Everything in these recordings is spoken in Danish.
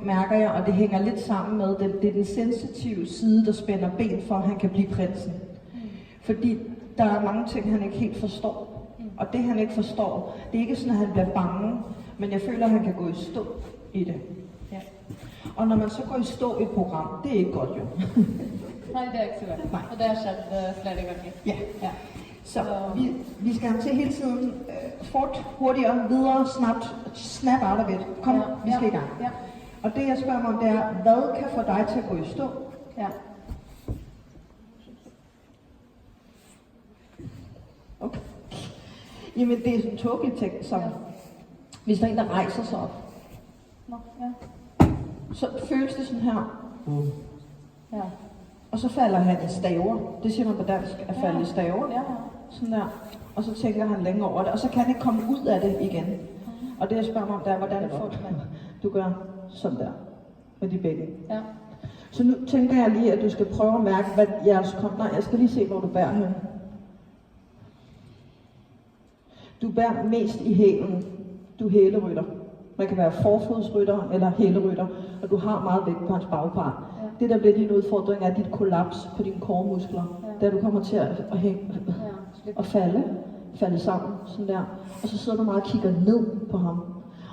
Mærker jeg, og det hænger lidt sammen med, det er den sensitive side, der spænder ben for, at han kan blive prinsen. Fordi der er mange ting, han ikke helt forstår. Og det han ikke forstår, det er ikke sådan, at han bliver bange, men jeg føler, at han kan gå i stå i det. Ja. Og når man så går i stå i et program, det er ikke godt jo. Nej, det er ikke så godt. Nej. Og det har skjedd flere gange. Ja. Så vi skal have til hele tiden fort, hurtigere, videre, snap out of it. Kom, vi skal i gang. Ja. Og det jeg spørger mig om, det er, hvad kan få dig til at gå i stå? Ja. Okay. Jamen det er sådan en tåbelig ting, som hvis der er en, der rejser sig op, Nå, ja. så føles det sådan her. Ja. Og så falder han i staver. Det siger man på dansk, at falde i staver. Ja. Sådan der. Og så tænker han længe over det, og så kan han ikke komme ud af det igen. Og det jeg spørger mig om, det er, hvordan får du gør sådan der med de begge. Ja. Så nu tænker jeg lige, at du skal prøve at mærke, hvad jeres nej, jeg skal lige se, hvor du bærer hen. Du bærer mest i hælen. Du er hælerytter. Man kan være forfodsrytter eller hælerytter, og du har meget vægt på hans bagpart. Ja. Det, der bliver din udfordring, er dit kollaps på dine koremuskler. Ja. Der du kommer til at hænge og falde sammen, sådan der. Og så sidder du meget og kigger ned på ham.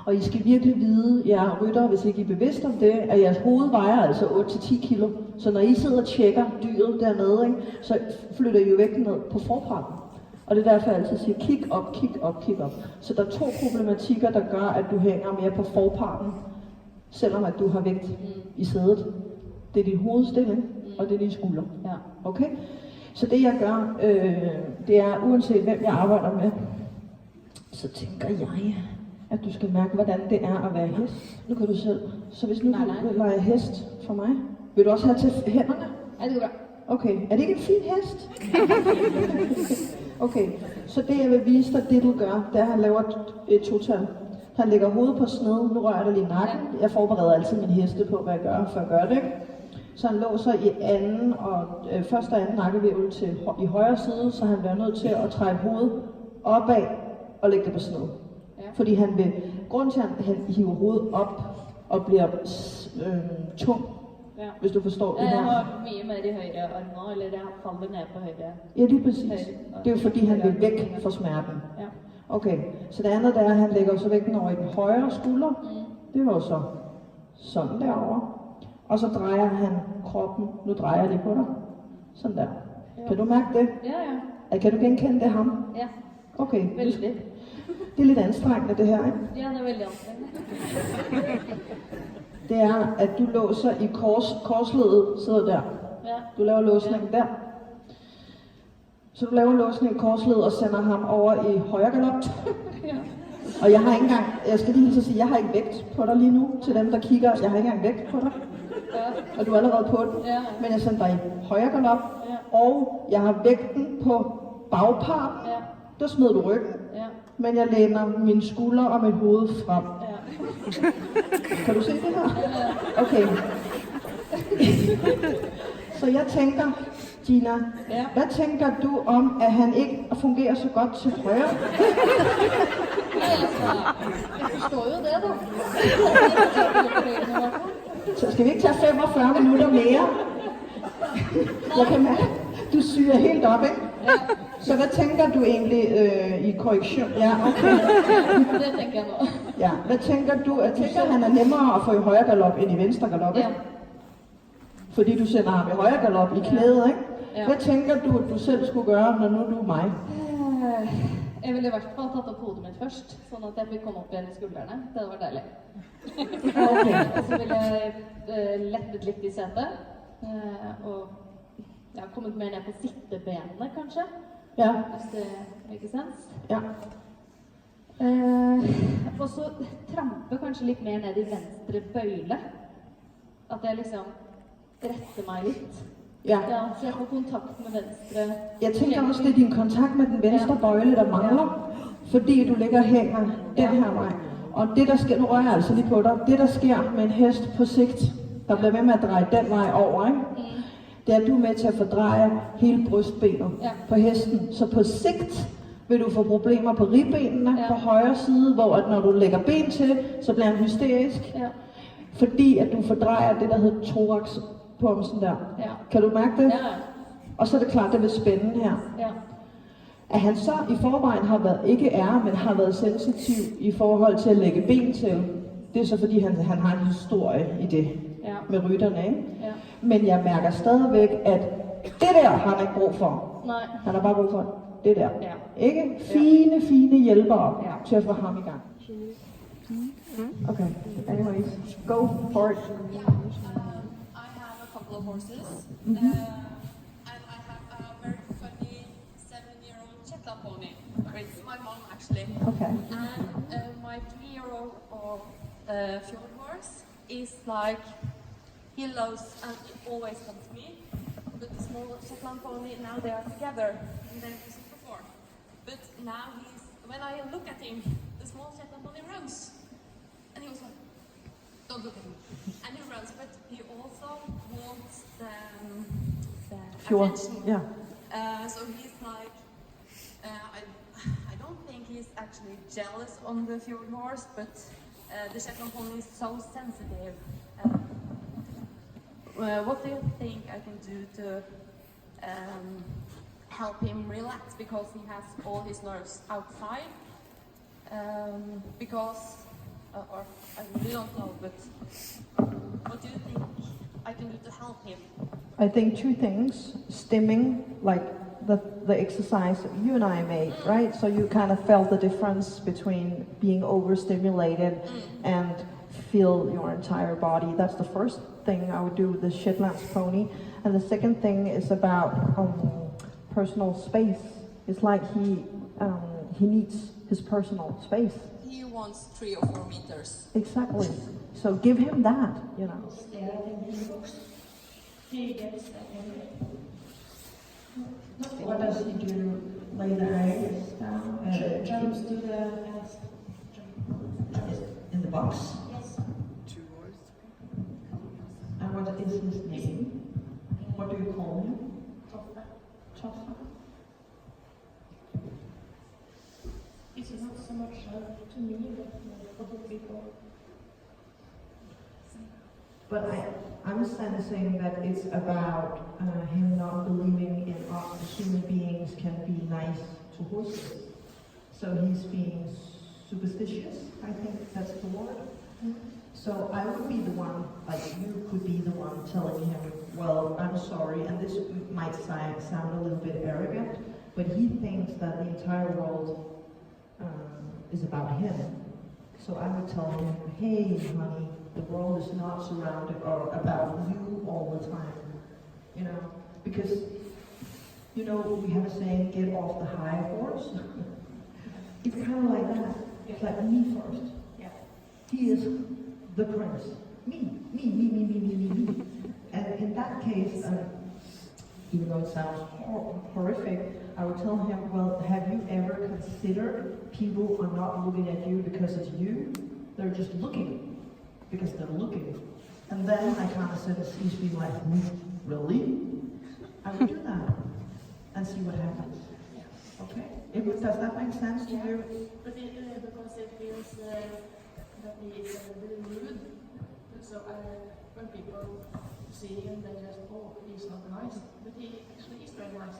Og I skal virkelig vide, jer rytter, hvis ikke I er bevidst om det, at jeres hoved vejer altså 8-10 kilo. Så når I sidder og tjekker dyret dernede, ikke, så flytter I jo væk ned på forparten. Og det er derfor, jeg altid siger, kig op, kig op, kig op. Så der er 2 problematikker, der gør, at du hænger mere på forparten, selvom at du har vægt i sædet. Det er din hovedstilling, og det er dine skuldre. Ja. Okay? Så det jeg gør, det er, uanset hvem jeg arbejder med, så tænker jeg, at du skal mærke, hvordan det er at være hest. Nu kan du selv. Så hvis nu du vil lege hest for mig, vil du også have til hænderne? Ja, det går bra. Okay, er det ikke en fin hest? Okay, så det jeg vil vise dig, det du gør, det er, at han laver et total. Han lægger hovedet på sned, nu rører jeg dig lige nakken. Jeg forbereder altid min heste på, hvad jeg gør, før jeg gør det. Så han låser i anden og første og anden nakkevævel til i højre side, så han bliver nødt til at trække hovedet opad og lægge det på sned. Ja. Fordi han vil, grunden til, at han hiver hovedet op og bliver tung, Ja. hvis du forstår det Jeg her. har mye mere i høyre arm nå, eller det faller ned på høyre. Ja, lige præcis. Det er jo fordi, han vil væk fra smerten. Ja. Okay, så det andet der er, at han lægger så vægten over i den højre skulder. Det var jo så sådan derovre. Og så drejer han kroppen. Nu drejer jeg lige på dig. Sådan der. Kan du mærke det? Ja. Kan du genkende det ham? Ja. Okay. Veldig. Det er lidt anstrengende det her, ikke? Ja, det er veldig anstrengende. Det er, at du låser i korsledet, sidder der. Ja. Du laver låsningen der. Så du laver låsningen i korsledet og sender ham over i højre galop. Ja. Og jeg har ikke engang, jeg skal lige sige, jeg har ikke vægt på dig lige nu, til dem der kigger. Jeg har ikke engang vægt på dig. Ja. Og du er allerede på den. Ja. Men jeg sender dig i højre galop. Ja. Og jeg har vægten på bagparten. Ja. Der smider du ryggen. Ja. Men jeg læner mine skuldre og mit hoved frem. Ja. Kan du se det her? Okay. Så jeg tænker, Gina, hvad tænker du om, at han ikke fungerer så godt til højre? Jeg forstår jo det, da. Så skal vi ikke tage 45 minutter mere? Jeg kan mærke, du syrer helt op, ikke? Så hvad tænker du egentlig i korrektion? Ja, okay. Det tænker jeg nå. Ja, hvad tænker du? Jeg tænker, han er nemmere at få i højre galop end i venstre galop, ikke? Ja. Fordi du sender ham i højre galop i knæet, ikke? Ja. Hvad tænker du, at du selv skulle gøre, når nu du er mig? Jeg ville i hvert fall tatt opp hodet mitt først, sånn at jeg fikk komme opp igjen i skuldrene. Det hadde vært deilig. Okay. Og så ville jeg lettet litt i setet. Og ja, kommet mer ned på sittebenene, kanskje. Ja. Hvis det make sense. Ja. Og så trampe kanskje litt mer ned i venstre bøyle. At jeg liksom retter meg litt. Ja. Ja, så jeg får kontakt med venstre. Jeg tænker også, det er din kontakt med den venstre bøjle, der mangler. Fordi du ligger og hænger den her vej. Og det der sker, nu rører jeg altså lige på dig, det der sker med en hest på sigt, der bliver ved med at dreje den vej over, ikke? Det er, at du er med til at fordreje hele brystbenet på hesten. Så på sigt vil du få problemer på ribbenene på højre side, hvor at når du lægger ben til, så bliver han hysterisk. Ja. Fordi at du fordrejer det, der hedder thorax på ham sådan der. Ja. Kan du mærke det? Ja. Og så er det klart, det vil spænde her. Ja. At han så i forvejen har været, ikke er, men har været sensitiv i forhold til at lægge ben til, det er så fordi, han har en historie i det med rytterne, ikke? Ja. Men jeg mærker stadigvæk, at det der har han ikke brug for. Nej. Han har bare brug for det der. Ja. Ikke? Fine hjælpere Ja. til at få ham i gang. Okay, anyways, go for it. Yeah, I have a couple of horses, and I have a very funny 7-year-old Shetland pony. It's my mom actually. Okay. And my 3-year-old fjord horse is like, he loves and always comes to me. But the small Shetland pony, now they are together and they're just before. But now when I look at him, the small Shetland pony runs. And he was like, don't look at me. And he runs, but he also wants the Fjord. attention. Yeah. So he's like, I don't think he's actually jealous on the fjord horse, but the Shetland pony is so sensitive. What do you think I can do to help him relax, because he has all his nerves outside? Or I really don't know, but what do you think I can do to help him? I think two things. Stimming, like the exercise that you and I made, right? So you kind of felt the difference between being overstimulated and feel your entire body. That's the first thing I would do with the Shetland pony. And the second thing is about personal space. It's like he needs his personal space. He wants 3 or 4 meters. Exactly. So give him that, you know. What does he do? Lay the eggs down? Jumps to the nest. In the box? Yes. And what is his name? What do you call him? Toffa. It's not so much to me, but other people. But I'm sensing that it's about him not believing in us human beings can be nice to horses. So he's being superstitious, I think that's the word. So I would be the one, like you could be the one telling him, well, I'm sorry, and this might sound a little bit arrogant, but he thinks that the entire world is about him. So I would tell him, hey, honey, the world is not surrounded or about you all the time, you know, because, you know, we have a saying, get off the high horse. It's kind of like that. It's like me first. Yeah. He is the prince. Me. And in that case, even though it sounds horrific, I would tell him, well, have you ever considered people are not looking at you because it's you? They're just looking because they're looking. And then I kind of said, he's being like, really? I would do that and see what happens. Okay? Does that make sense to you? But because it feels that he is very rude. So when people see him, they just, oh, he's not nice. But he actually is very nice.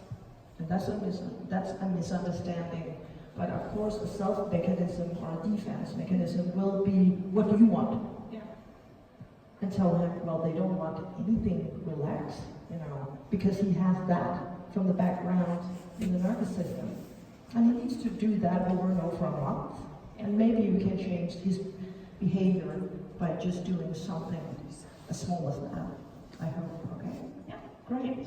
And that's a misunderstanding. But of course, a self-mechanism or a defense mechanism will be, what do you want? Yeah. And tell him, well, they don't want anything relaxed, you know, because he has that from the background in the nervous system. And he needs to do that over and over a month. And maybe we can change his behavior by just doing something as small as that. I hope, okay? Yeah. Great.